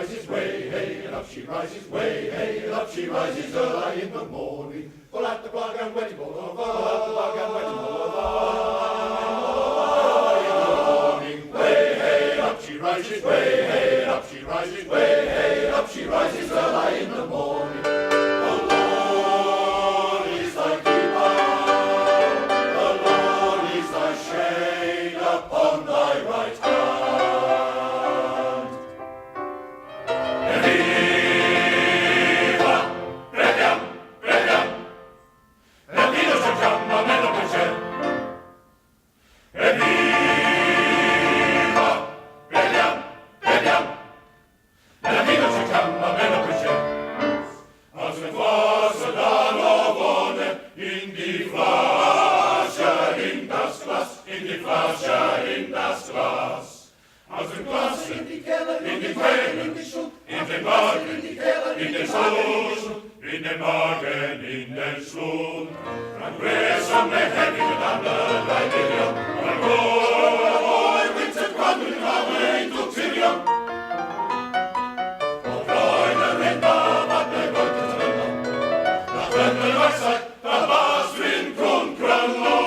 rises, way, hey, and up she rises, way, hey, and up she rises early in the morning. Pull out the plug and wetty boulevard, pull out the plug and wetty boulevard. In the morning, way, hey, and up she rises, way, hey, and up she rises, way, hey, and up she rises early in the morning. The Lord is thy keeper, the Lord is thy shade upon thy right hand. In das Glas. Aus dem Glas in die Keller, in den Schub, in den Magen, in die Keller, in den Schlund, in den Magen, in den Schlund. And where's some heavy and the Liberian, and boy, winter quadrant, away to Tyrion. Och Leute, Rinder, wat ne Leute drin, nach Wendel Weisheit, da war's wie ein Grundgrönlo.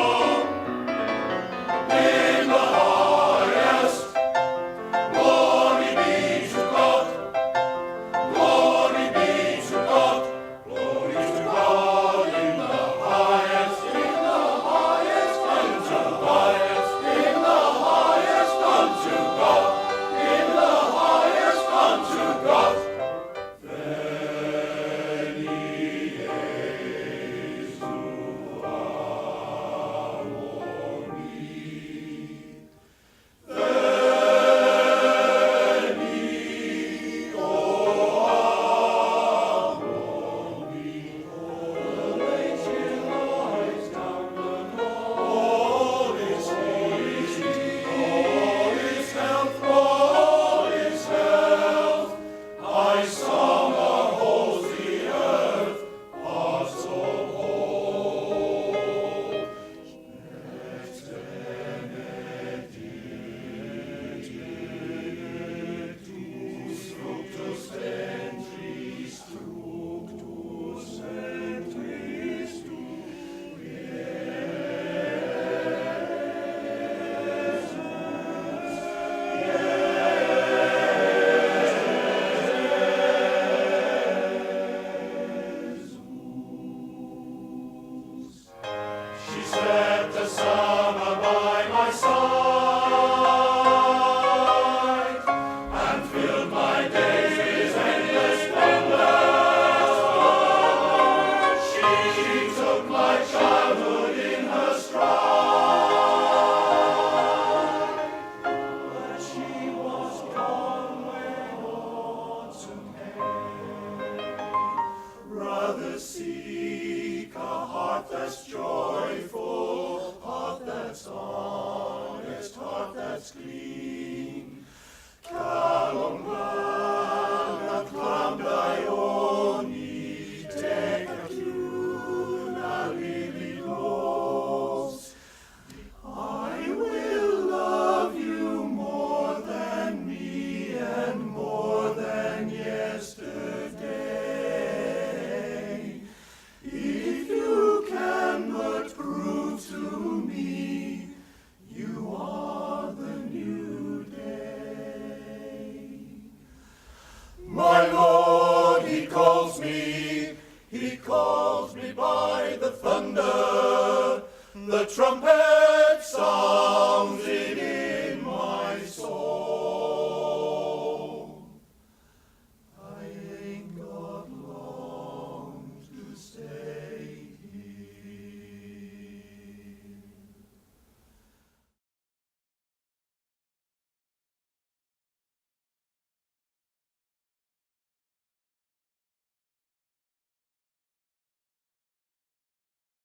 Set the summer by my side and filled my days with endless wonder. She took my childhood in her stride, but she was gone when autumn came. Rather seek a heart that's joyful, heart that's honest, heart that's clean. Calum